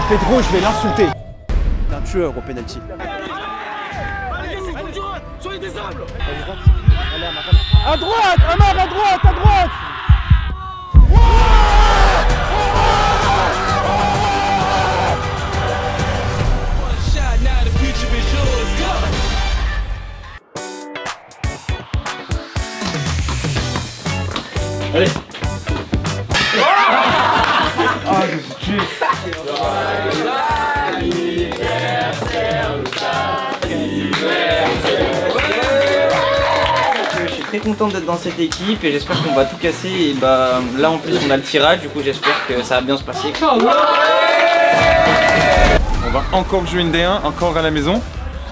Pedro, je vais l'insulter. C'est un tueur au penalty. À droite, Amar, à droite, à droite. Allez. Ah, je suis tué. Je suis très content d'être dans cette équipe et j'espère qu'on va tout casser. Et bah là en plus on a le tirage, du coup j'espère que ça va bien se passer. On va encore jouer une D1, encore à la maison.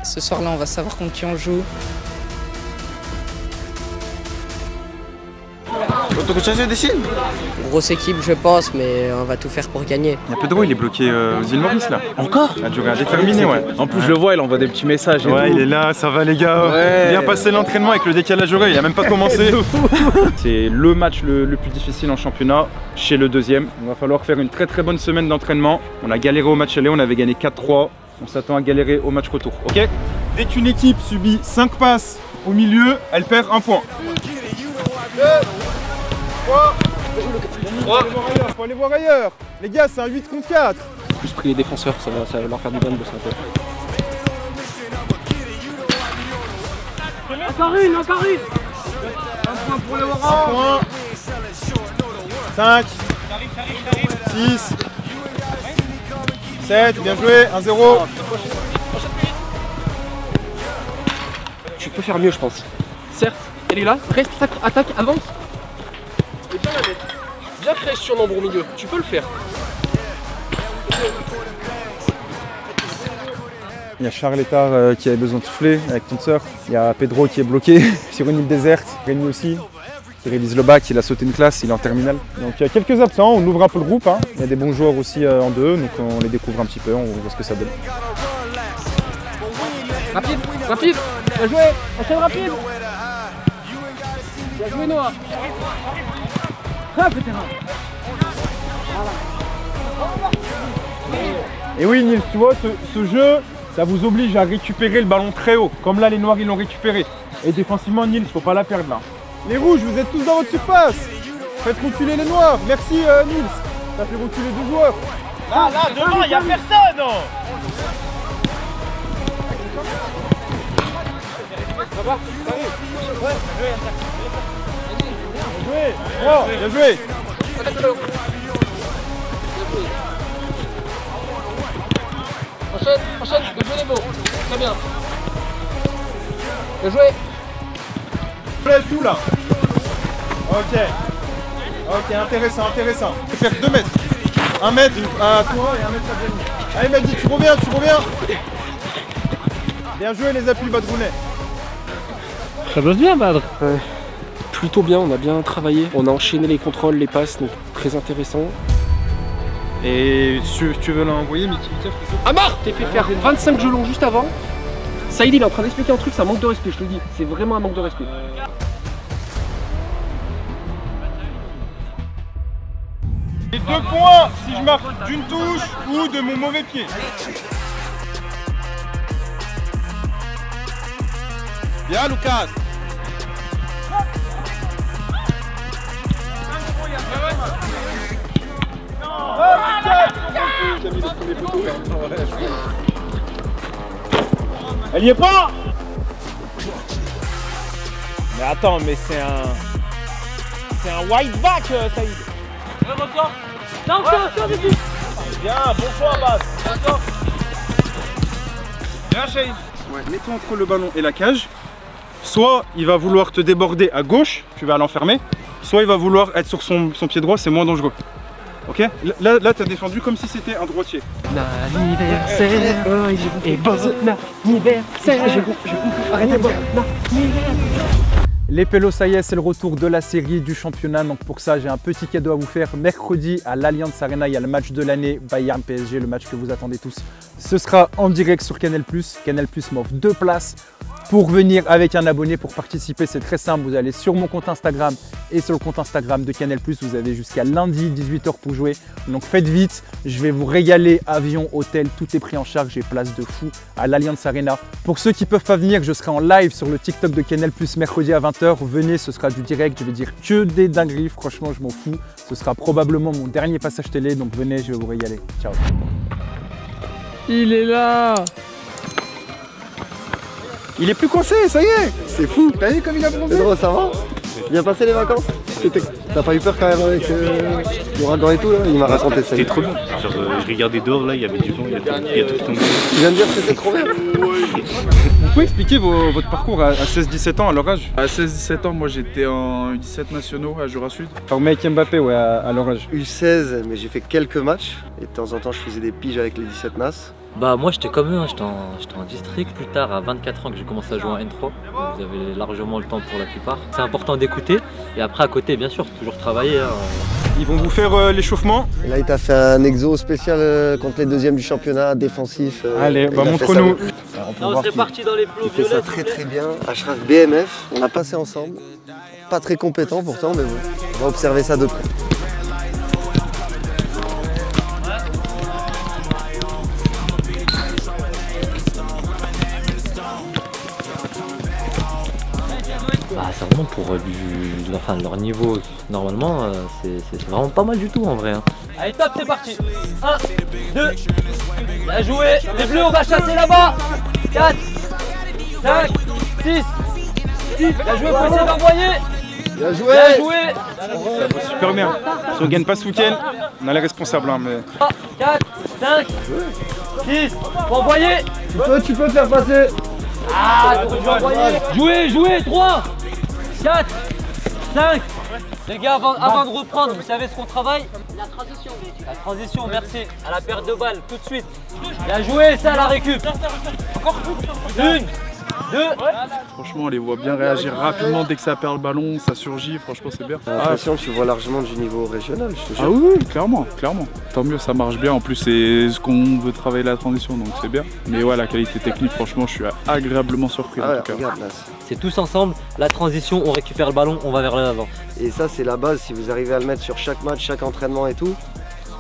Ce soir-là, on va savoir contre qui on joue. Grosse équipe, je pense, mais on va tout faire pour gagner. Il y a Pedro, il est bloqué aux îles Maurice là. Encore? Il a duré indéterminé, ouais. En plus, je le vois, il envoie des petits messages. Ouais, il est là, ça va les gars. Ouais. Bien passé l'entraînement avec le décalage horaire, il a même pas commencé. C'est le match le plus difficile en championnat, chez le deuxième. Il va falloir faire une très bonne semaine d'entraînement. On a galéré au match aller, on avait gagné 4-3. On s'attend à galérer au match retour, ok? Dès qu'une équipe subit 5 passes au milieu, elle perd 1 point. 2, 3. Faut aller voir ailleurs. Les gars, c'est un 8 contre 4. Juste pris les défenseurs, ça va leur faire du bien de bosser un peu. Encore une. Un point pour le Warren. 5, 6, 7, bien joué, 1-0. Tu peux faire mieux, je pense. Certes, elle est là, reste, attaque, avance. Et bien la mettre. Bien créer sur nombre au milieu, tu peux le faire. Il y a Charles Etard qui avait besoin de souffler avec ton sœur. Il y a Pedro qui est bloqué sur une île déserte. Rémi aussi. Qui révise le bac, il a sauté une classe, il est en terminale. Donc il y a quelques absents, on ouvre un peu le groupe. Hein. Il y a des bons joueurs aussi en deux, donc on les découvre un petit peu, on voit ce que ça donne. Rapide, bien joué, enchaîne rapide. Bien joué Noah. Et oui Nils, tu vois, ce jeu, ça vous oblige à récupérer le ballon très haut. Comme là, les noirs, ils l'ont récupéré. Et défensivement, Nils, faut pas la perdre là. Les rouges, vous êtes tous dans votre surface. Faites reculer les noirs. Merci Nils. Ça fait reculer 2 joueurs. Là, devant, il n'y a personne. Ça va, Bien joué. Enchaîne, bien joué les mots. Très bien. Bien joué. Lève tout là. Ok, intéressant. Je vais faire 2 mètres. 1 mètre à toi et 1 mètre à Jenny. Allez Mehdi, tu reviens. Bien joué les appuis Badrounet. Ça bosse bien Badr. Plutôt bien, on a bien travaillé. On a enchaîné les contrôles, les passes, donc très intéressant. Et tu veux l'envoyer Mitchell? Amar, t'es fait faire 25 jeux longs juste avant. Saïd il est en train d'expliquer un truc, c'est un manque de respect, je te le dis. C'est vraiment un manque de respect. Et 2 points si je marque d'une touche ou de mon mauvais pied. Bien Lucas. Elle y est pas. Mais attends, mais c'est un white back, Saïd. Bien, bon choix, Baz. Bien Shahid. Ouais, mets-toi entre le ballon et la cage. Soit il va vouloir te déborder à gauche, tu vas l'enfermer. Soit il va vouloir être sur son pied droit, c'est moins dangereux. Ok? Là tu as défendu comme si c'était un droitier. L'anniversaire et bon anniversaire. Arrêtez bon anniversaire. Les pélos, ça y est, c'est le retour de la série du championnat. Donc pour ça, j'ai un petit cadeau à vous faire. Mercredi à l'Allianz Arena, il y a le match de l'année Bayern PSG, le match que vous attendez tous. Ce sera en direct sur Canal+. Canal+ m'offre 2 places pour venir avec un abonné. Pour participer, c'est très simple. Vous allez sur mon compte Instagram et sur le compte Instagram de Canal+. Vous avez jusqu'à lundi 18h pour jouer. Donc faites vite. Je vais vous régaler. Avion, hôtel, tout est pris en charge. J'ai place de fou à l'Allianz Arena. Pour ceux qui ne peuvent pas venir, je serai en live sur le TikTok de Canal+ mercredi à 20h. Venez, ce sera du direct. Je vais dire que des dingueries. Franchement, je m'en fous. Ce sera probablement mon dernier passage télé. Donc venez, je vais vous régaler. Ciao. Il est là. Il est plus coincé, ça y est. C'est fou. T'as vu comme il a bronzé? Pedro, ça va? Bien passé les vacances? T'as pas eu peur quand même avec l'ouragan et tout là? Il m'a raconté ça. C'était trop bien. Genre, je regardais dehors là, il y avait du vent, il y a tout qui tombait. Tu viens de dire que c'était trop bien? Vous pouvez expliquer votre parcours à 16-17 ans, à leur âge? À 16-17 ans, moi j'étais en U17 nationaux à Jura Sud. Formé avec Mbappé, ouais, à leur âge. U16, mais j'ai fait quelques matchs. Et de temps en temps, je faisais des piges avec les 17 NAS. Bah moi j'étais comme eux, hein. J'étais en district. Plus tard, à 24 ans que j'ai commencé à jouer en N3. Vous avez largement le temps pour la plupart. C'est important d'écouter. Et après à côté, bien sûr, toujours travailler. Hein. Ils vont vous faire l'échauffement. Et là, il t'a fait un exo spécial contre les deuxièmes du championnat, défensif. Allez, bah montre-nous. On serait parti dans les plots Il fait ça très très bien. Ashraf BMF, on a passé ensemble. Pas très compétent pourtant, mais bon. On va observer ça de près. Bah, c'est vraiment pour leur niveau, normalement, c'est vraiment pas mal du tout en vrai. Hein. Allez top, c'est parti. 1, 2, bien joué. Les bleus, on va chasser là-bas. 4, 5, 6, 6, bien joué, faut essayer d'envoyer. Bien joué. Bien joué. Ça va super bien. Si on gagne pas ce week-end, on a les responsables. Hein, mais... 3, 4, 5, 6, faut envoyer. Tu peux faire passer. Ah, tu peux envoyer. Jouez, 3, 4, 5. Les gars, avant de reprendre, vous savez ce qu'on travaille? La transition. La transition, merci. À la perte de balle, tout de suite. Bien joué, ça, la récup. Encore une, 2. Franchement, on les voit bien réagir rapidement dès que ça perd le ballon, ça surgit, franchement c'est bien. J'ai l'impression que tu vois largement du niveau régional, je te jure. Ah oui, clairement. Tant mieux, ça marche bien. En plus, c'est ce qu'on veut travailler la transition, donc c'est bien. Mais ouais, la qualité technique, franchement, je suis agréablement surpris en tout cas. Regarde, là, c'est tous ensemble, la transition, on récupère le ballon, on va vers l'avant. et ça, c'est la base. Si vous arrivez à le mettre sur chaque match, chaque entraînement et tout,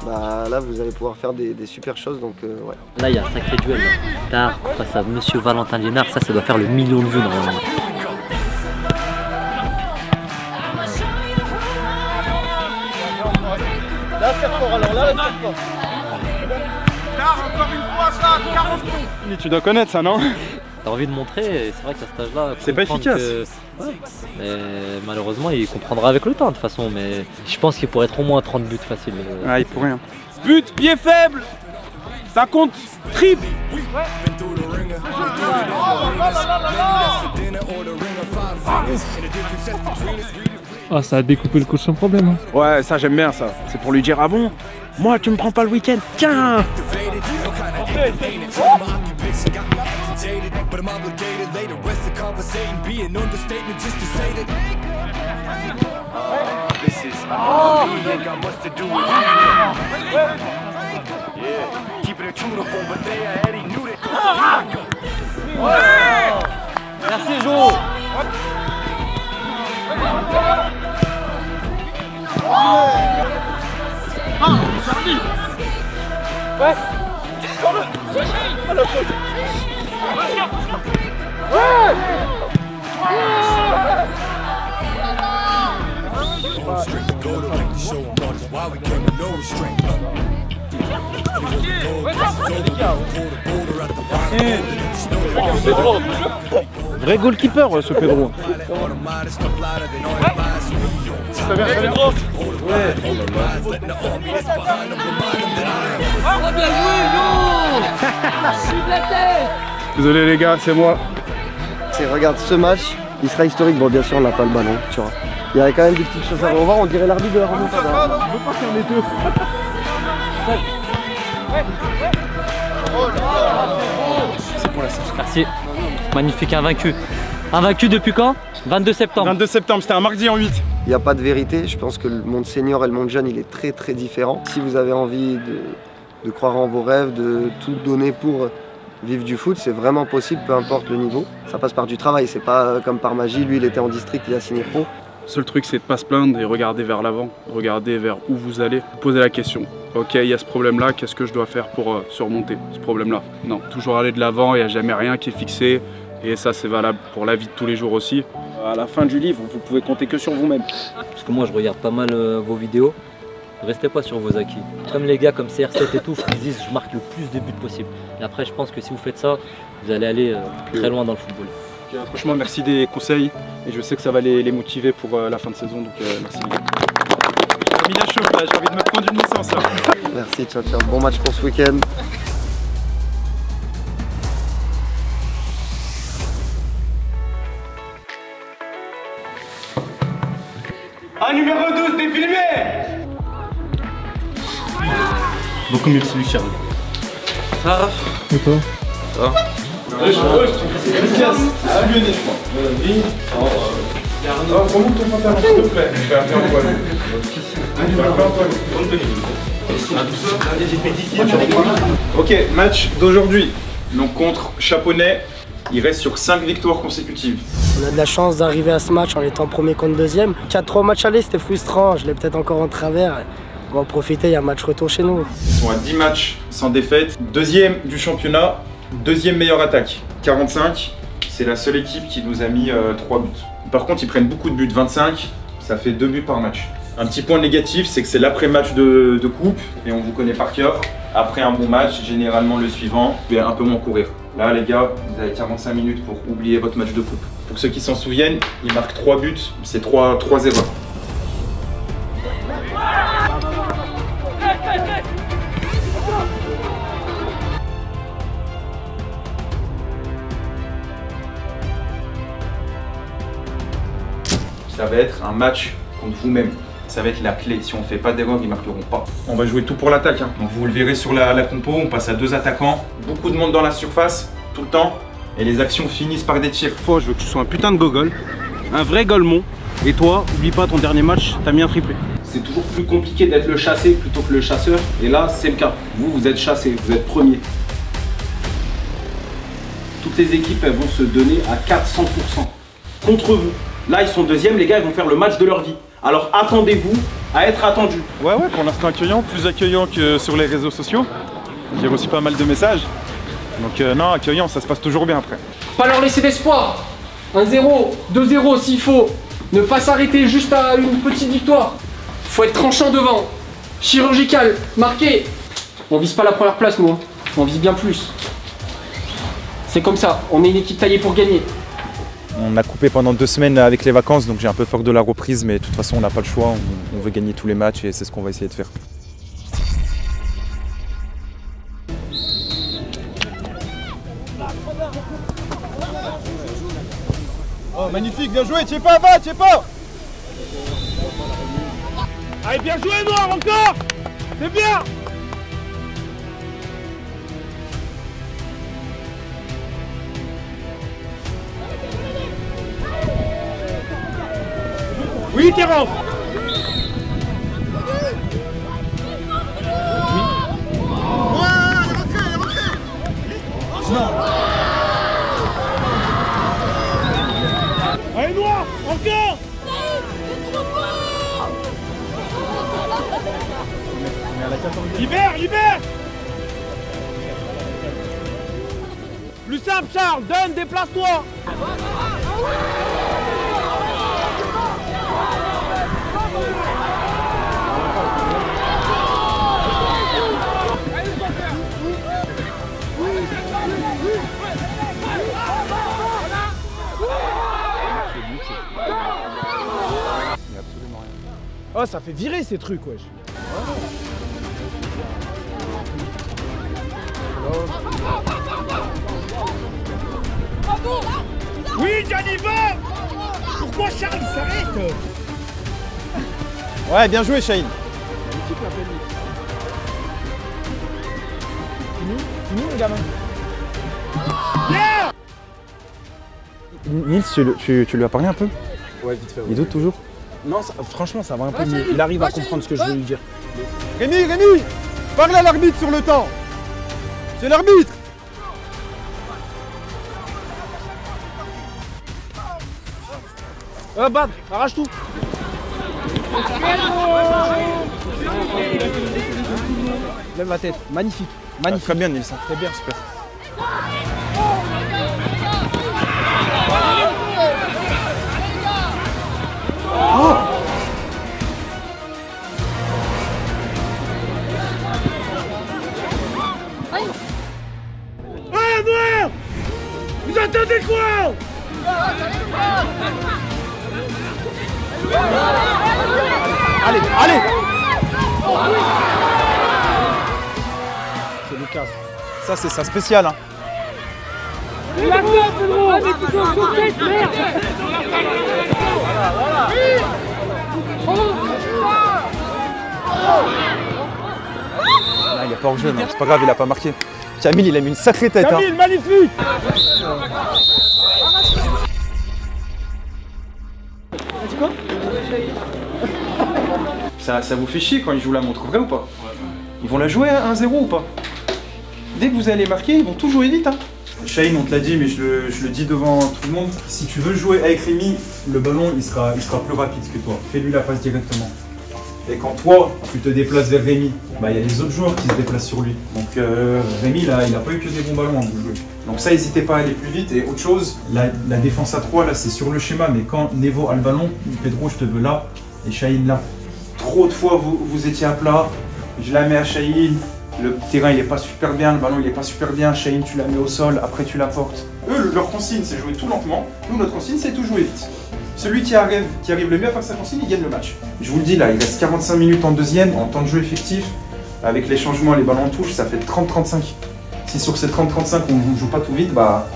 bah là, vous allez pouvoir faire des super choses. Donc, ouais. Là, il y a un sacré duel. Tard, face à Monsieur Valentin Liénard, ça doit faire le million de vues normalement. Là, faire fort alors, là, faire fort. Encore une fois, ça, 40 coups. Tu dois connaître ça, non? T'as envie de montrer, et c'est vrai qu'à cet âge-là, c'est pas efficace. Ouais. Mais malheureusement, il comprendra avec le temps de toute façon. Mais je pense qu'il pourrait être au moins 30 buts faciles. Ah, il pourrait. Hein. But, pied faible. Ça compte triple. Ah, ça a découpé le coach sans problème. Hein. Ouais, ça j'aime bien ça. C'est pour lui dire ah bon, moi tu me prends pas le week-end, tiens. Merci Jo. Ouais. Vrai goalkeeper ce Pedro. Ça vient, ça vient. Désolé les gars, c'est moi. Regarde ce match, il sera historique. Bon, bien sûr, on n'a pas le ballon, tu vois. Il y avait quand même des petites choses à revoir. On dirait l'arbitre de la remontada. On peut pas faire les deux. Merci. Magnifique, invaincu. Invaincu depuis quand? 22 septembre. 22 septembre, c'était un mardi en 8. Il n'y a pas de vérité. Je pense que le monde senior et le monde jeune, il est très très différent. Si vous avez envie de croire en vos rêves, de tout donner pour Vivre du foot, c'est vraiment possible, peu importe le niveau. Ça passe par du travail, c'est pas comme par magie. Lui, il était en district, il a signé pro. Le seul truc, c'est de pas se plaindre et regarder vers l'avant, regarder vers où vous allez, poser la question. Ok, il y a ce problème-là, qu'est-ce que je dois faire pour surmonter ce problème-là? Non, toujours aller de l'avant, il n'y a jamais rien qui est fixé. Et ça, c'est valable pour la vie de tous les jours aussi. À la fin du livre, vous pouvez compter que sur vous-même. Parce que moi, je regarde pas mal vos vidéos. Restez pas sur vos acquis. Comme les gars comme CR7 et tout, ils disent je marque le plus de buts possible. Et après, je pense que si vous faites ça, vous allez aller très loin dans le football. Franchement, merci des conseils et je sais que ça va les motiver pour la fin de saison, donc merci les gars. J'ai mis la chauffe là, j'ai envie de me prendre une licence là. Merci, ciao, ciao. Bon match pour ce week-end. Ah, numéro 12, t'es filmé! Beaucoup mieux que celui de Charles. Ah, Raph. Et toi? Ça va? Remonte ton pantalon s'il te plaît. Je vais appeler Antoine. Ok, match d'aujourd'hui. Donc contre Chaponnet, il reste sur 5 victoires consécutives. On a de la chance d'arriver à ce match en étant premier contre deuxième. 4-3 matchs aller, c'était frustrant, je l'ai peut-être encore en travers. On va en profiter, il y a un match retour chez nous. Ils sont à 10 matchs sans défaite. Deuxième du championnat, deuxième meilleure attaque. 45, c'est la seule équipe qui nous a mis 3 buts. Par contre, ils prennent beaucoup de buts, 25, ça fait 2 buts par match. Un petit point négatif, c'est que c'est l'après-match de coupe et on vous connaît par cœur. Après un bon match, généralement le suivant, vous allez un peu moins courir. Là les gars, vous avez 45 minutes pour oublier votre match de coupe. Pour ceux qui s'en souviennent, ils marquent 3 buts, c'est 3 erreurs. Ça va être un match contre vous-même. Ça va être la clé. Si on ne fait pas d'erreur, ils ne marqueront pas. On va jouer tout pour l'attaque. Donc vous le verrez sur la compo, on passe à 2 attaquants. Beaucoup de monde dans la surface, tout le temps. Et les actions finissent par des tirs. Fois, je veux que tu sois un putain de gogol, un vrai golemon. Et toi, oublie pas ton dernier match, t'as mis un triplé. C'est toujours plus compliqué d'être le chassé plutôt que le chasseur. Et là, c'est le cas. Vous êtes chassé, vous êtes premier. Toutes les équipes, elles vont se donner à 400% contre vous. Là, ils sont deuxièmes, les gars, ils vont faire le match de leur vie. Alors attendez-vous à être attendus. Ouais, pour l'instant accueillant, plus accueillant que sur les réseaux sociaux. J'ai reçu pas mal de messages. Donc non, accueillant, ça se passe toujours bien après. Pas leur laisser d'espoir. 1-0, 2-0 s'il faut. Ne pas s'arrêter juste à une petite victoire. Faut être tranchant devant. Chirurgical, marqué. On vise pas la première place, nous. On vise bien plus. C'est comme ça, on est une équipe taillée pour gagner. On a coupé pendant 2 semaines avec les vacances, donc j'ai un peu peur de la reprise, mais de toute façon on n'a pas le choix, on veut gagner tous les matchs et c'est ce qu'on va essayer de faire. Oh magnifique, bien joué, t'y es pas, va, t'y es pas. Allez, bien joué, Noir, encore. C'est bien. Oui, Terence. Allez, Noir, encore. Libère, libère. Plus simple, Charles, donne, déplace-toi. Oh, ça fait virer ces trucs, wesh. Oui, Gianni, va. Pourquoi Charles il s'arrête? Ouais, bien joué, Shaheen. Fini, mon gamin. Yeah. Nils, tu lui as parlé un peu? Ouais, vite fait. Il doute toujours? Non, franchement, ça va un peu mieux. Il arrive à comprendre ce que je veux lui dire. Rémi, parle à l'arbitre sur le temps. C'est l'arbitre. Va battre, arrache tout. Lève la tête, magnifique. Magnifique. Très bien, Nilsson. Très bien, super. Oh. Ah, noir! Vous attendez quoi? Allez, allez! C'est Lucas. Ça, c'est sa spéciale. Hein. Là, il n'y a pas hors-jeu, non, c'est pas grave, il a pas marqué. Camille, il a mis une sacrée tête. Camille, hein. magnifique! Ça vous fait chier quand ils jouent la montre, vrai ou pas? Ils vont la jouer à 1-0 ou pas? Dès que vous allez marquer, ils vont tout jouer vite. Hein. Shane, on te l'a dit, mais je le dis devant tout le monde. Si tu veux jouer avec Rémi, le ballon il sera plus rapide que toi. Fais-lui la passe directement. Et quand toi, tu te déplaces vers Rémi, bah, il y a les autres joueurs qui se déplacent sur lui. Donc Rémi, là, il n'a pas eu que des bons ballons à vous jouer. Donc ça, n'hésitez pas à aller plus vite. Et autre chose, la défense à 3, là, c'est sur le schéma. Mais quand Nevo a le ballon, Pedro, je te veux là, et Shaheen là. Trop de fois, vous étiez à plat. Je la mets à Shaheen. Le terrain, il n'est pas super bien. Le ballon, il n'est pas super bien. Shaheen, tu la mets au sol. Après, tu la portes. Eux, leur consigne, c'est jouer tout lentement. Nous, notre consigne, c'est tout jouer vite. Celui qui arrive le mieux à faire sa consigne, il gagne le match. Je vous le dis là, il reste 45 minutes en deuxième, en temps de jeu effectif. Avec les changements, les ballons en touche, ça fait 30-35. Si sur ces 30-35, on ne joue pas tout vite, bah,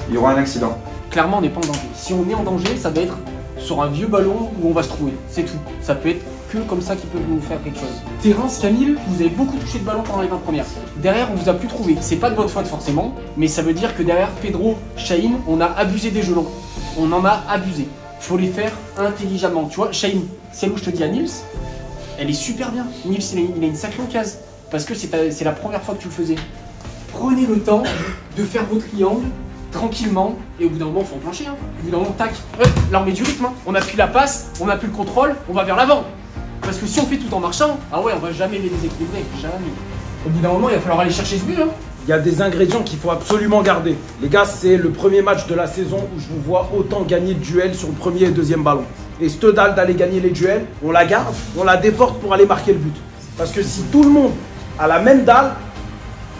il y aura un accident. Clairement, on n'est pas en danger. Si on est en danger, ça va être sur un vieux ballon où on va se trouver. C'est tout. Ça peut être que comme ça qui peut nous faire quelque chose. Terence, Camille, vous avez beaucoup touché de ballon pendant les 20 premières. Derrière, on vous a plus trouvé. C'est pas de votre faute forcément, mais ça veut dire que derrière Pedro, Shaheen, on a abusé des jeux longs. On en a abusé. Faut les faire intelligemment. Tu vois, Shaheen, celle où je te dis à Nils, elle est super bien. Nils, il a une sacrée occasion. Parce que c'est la première fois que tu le faisais. Prenez le temps de faire vos triangles tranquillement. Et au bout d'un moment, il faut enclencher. Hein. Au bout d'un moment, tac. Là, on met du rythme. Hein. On n'a plus la passe, on n'a plus le contrôle, on va vers l'avant. Parce que si on fait tout en marchant, ah ouais, on va jamais les déséquilibrer. Jamais. Au bout d'un moment, il va falloir aller chercher ce but. Hein. Il y a des ingrédients qu'il faut absolument garder. Les gars, c'est le premier match de la saison où je vous vois autant gagner de duels sur le premier et deuxième ballon. Et cette dalle d'aller gagner les duels, on la garde, on la déporte pour aller marquer le but. Parce que si tout le monde a la même dalle,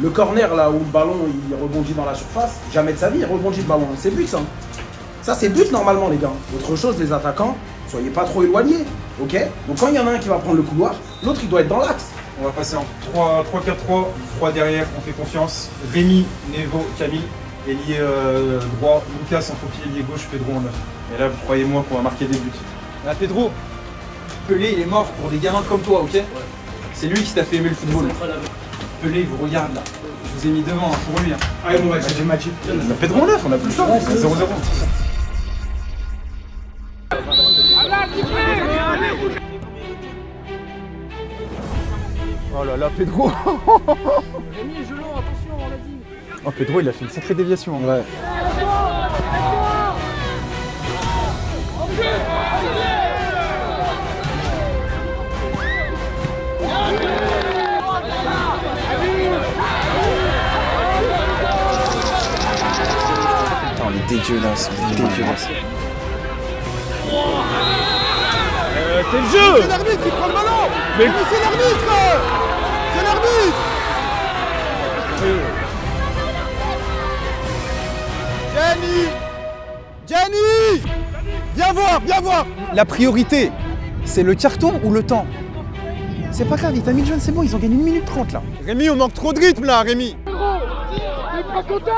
le corner là où le ballon il rebondit dans la surface, jamais de sa vie il rebondit le ballon. C'est but ça. Ça c'est but normalement les gars. Autre chose, les attaquants, soyez pas trop éloignés. Ok? Donc quand il y en a un qui va prendre le couloir, l'autre il doit être dans l'axe. On va passer en 3-4-3, 3 derrière, on fait confiance. Rémi, Nevo, Camille, ailier droit, Lucas en faux pied, ailier gauche, Pedro en 9. Et là, croyez-moi qu'on va marquer des buts. Là, Pedro, Pelé, il est mort pour des gamins comme toi, ok? Ouais. C'est lui qui t'a fait aimer le football. Pelé, il vous regarde là. Je vous ai mis devant hein, pour lui. Hein. Allez, bon, j'ai Magic. Pedro en 9, on a plus le choix. 0-0. Oh là là, Pedro. Rémi, gelon, attention, on l'a dit. Oh, Pedro, il a fait une sacrée déviation. Ouais. On est dégueulasse, dégueulasse. C'est le jeu! C'est l'arbitre qui prend le ballon! Mais c'est l'arbitre! C'est l'arbitre! Gianni! Viens voir, viens voir! La priorité, c'est le carton ou le temps? C'est pas grave, il t'a mis le jaune, c'est bon, ils ont gagné 1 minute 30 là. Rémi, on manque trop de rythme là, Rémi! T'es pas content?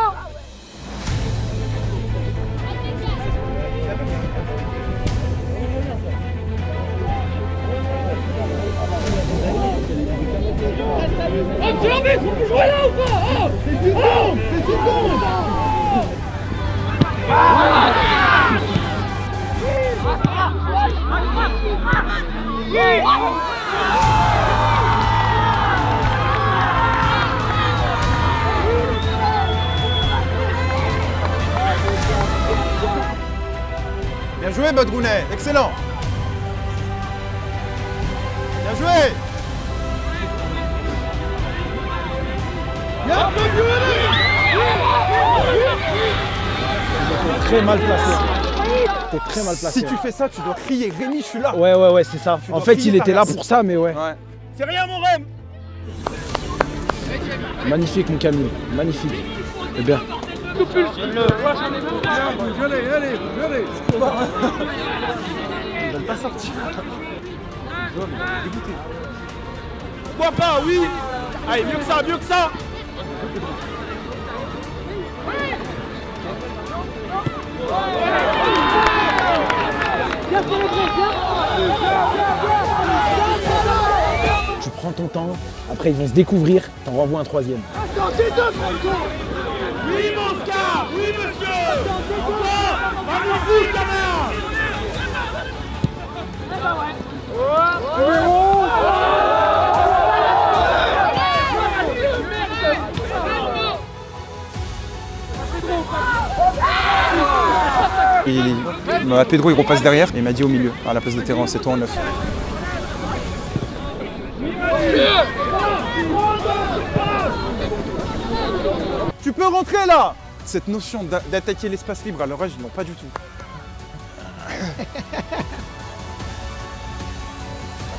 C'est l'arbitre, on peut jouer là ou pas? C'est 10 secondes! C'est 10 secondes! Bien joué, Badrounet. Excellent. Bien joué. T'es très mal placé. T'es très mal placé. Si tu fais ça, tu dois crier Rémi, je suis là. Ouais, c'est ça. En fait, il était là pour ça, mais ouais. C'est rien, mon Rem. Magnifique, mon Camille. Magnifique. C'est bien. Allez. Ils veulent pas sortir. Pourquoi pas, oui. Allez, mieux que ça, mieux que ça. Tu prends ton temps, après ils vont se découvrir, t'en renvoies un troisième. Oui, mon Scar. Oui, monsieur. Encore. Allez-y, camarade. Pedro il repasse derrière et il m'a dit au milieu, à la place de terrain, c'est toi en 9. Tu peux rentrer là. Cette notion d'attaquer l'espace libre à leur âge, ils n'ont pas du tout.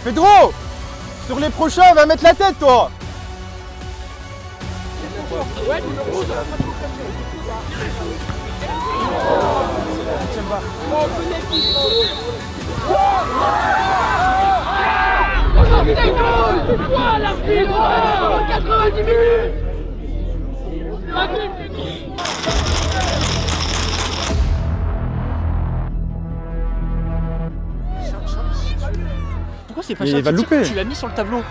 Pedro, sur les prochains, va mettre la tête toi. Pourquoi c'est pas il ça? va louper. Tu l'as mis sur le tableau.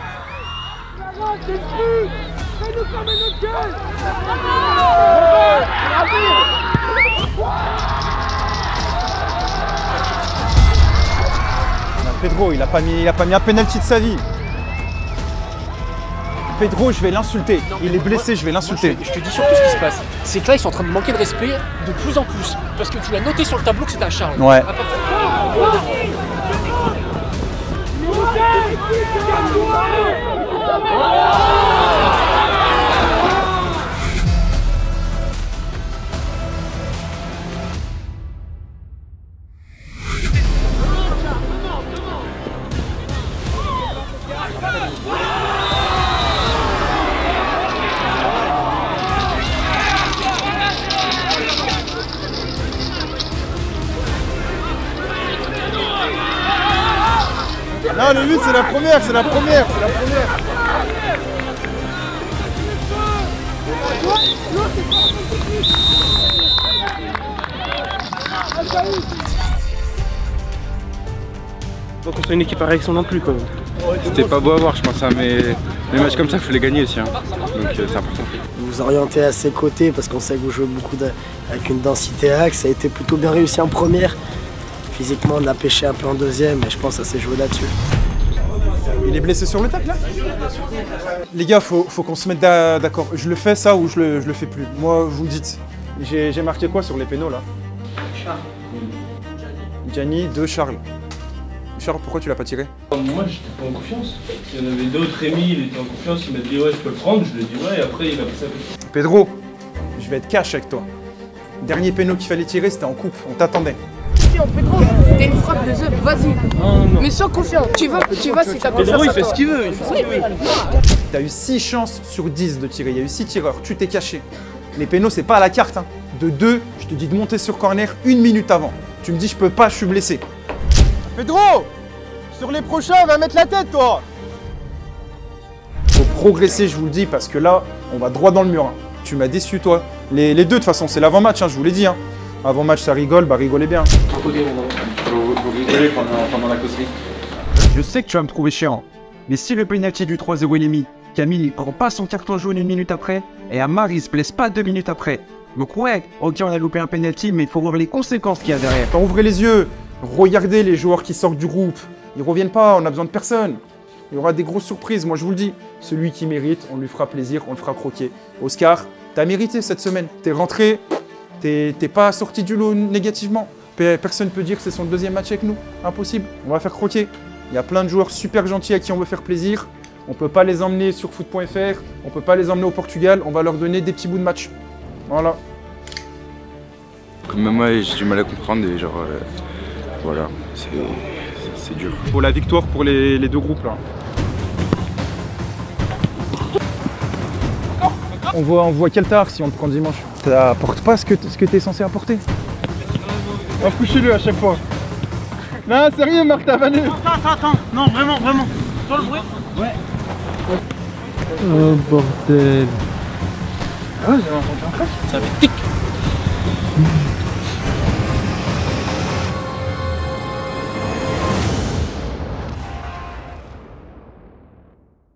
Pedro, il a pas mis un penalty de sa vie. Pedro, je vais l'insulter. Il est blessé, je vais l'insulter. Je te dis surtout ce qui se passe. C'est que là, ils sont en train de manquer de respect de plus en plus. Parce que tu l'as noté sur le tableau que c'était à Charles. Ouais. Non, le but c'est la première, c'est la première. Pas qu'on soit une équipe à réaction non plus, quoi. C'était pas beau à voir, je pense, hein, mais les matchs comme ça, il faut les gagner aussi. Hein. Donc c'est important. Vous vous orientez à ses côtés parce qu'on sait que vous jouez beaucoup avec une densité axe. Ça a été plutôt bien réussi en première. Physiquement, on l'a pêché un peu en deuxième, et je pense que ça s'est joué là-dessus. Il est blessé sur le tacle là? Les gars, faut qu'on se mette d'accord. Je le fais ça ou je le fais plus? Moi, vous me dites. J'ai marqué quoi sur les pénaux là? Charles. Gianni, 2 Charles. Charles, pourquoi tu l'as pas tiré? Moi, j'étais pas en confiance. Il y en avait d'autres, Rémi, il était en confiance, il m'a dit ouais, je peux le prendre. Je lui ai dit ouais, et après, il a passé à côté. Pedro, je vais être cash avec toi. Dernier péno qu'il fallait tirer, c'était en coupe. On t'attendait. Pedro, t'as une frappe de zeb, vas-y. Mais sois confiant, tu vas si t'as confiance. Pedro, il fait ce qu'il veut, T'as eu 6 chances sur 10 de tirer, il y a eu 6 tireurs, tu t'es caché. Les pénaux, c'est pas à la carte. Hein. De 2, je te dis de monter sur corner 1 minute avant. Tu me dis je peux pas, je suis blessé. Pedro, sur les prochains, va mettre la tête toi. Faut progresser, je vous le dis, parce que là, on va droit dans le mur. Hein. Tu m'as déçu toi. Les deux, de toute façon, c'est l'avant-match, hein, je vous l'ai dit. Hein. Avant-match, ça rigole, bah rigolez bien. Vous rigolez pendant la causerie. Je sais que tu vas me trouver chiant, mais si le penalty du 3-0 est mis, Camille ne prend pas son carton jaune 1 minute après, et Amar il se blesse pas 2 minutes après. Donc ouais, ok on a loupé un penalty, mais il faut voir les conséquences qu'il y a derrière. Enfin, ouvrez les yeux, regardez les joueurs qui sortent du groupe. Ils reviennent pas, on a besoin de personne. Il y aura des grosses surprises, moi je vous le dis. Celui qui mérite, on lui fera plaisir, on le fera croquer. Oscar, t'as mérité cette semaine. T'es rentré, t'es pas sorti du lot négativement. Personne ne peut dire que c'est son deuxième match avec nous. Impossible. On va faire croquer. Il y a plein de joueurs super gentils à qui on veut faire plaisir. On ne peut pas les emmener sur foot.fr. On ne peut pas les emmener au Portugal. On va leur donner des petits bouts de match. Voilà. Comme moi, j'ai du mal à comprendre et genre... voilà, c'est dur. Pour la victoire pour les deux groupes là. On voit quel tard si on te prend dimanche. T'apportes pas ce que t'es censé apporter. Couchez-le à chaque fois. Non, sérieux, Marc, t'as vanné. Attends, non, vraiment. Sur le bruit. Ouais. Oh bordel. Ah ouais, j'avais entendu un truc. Ça fait tic.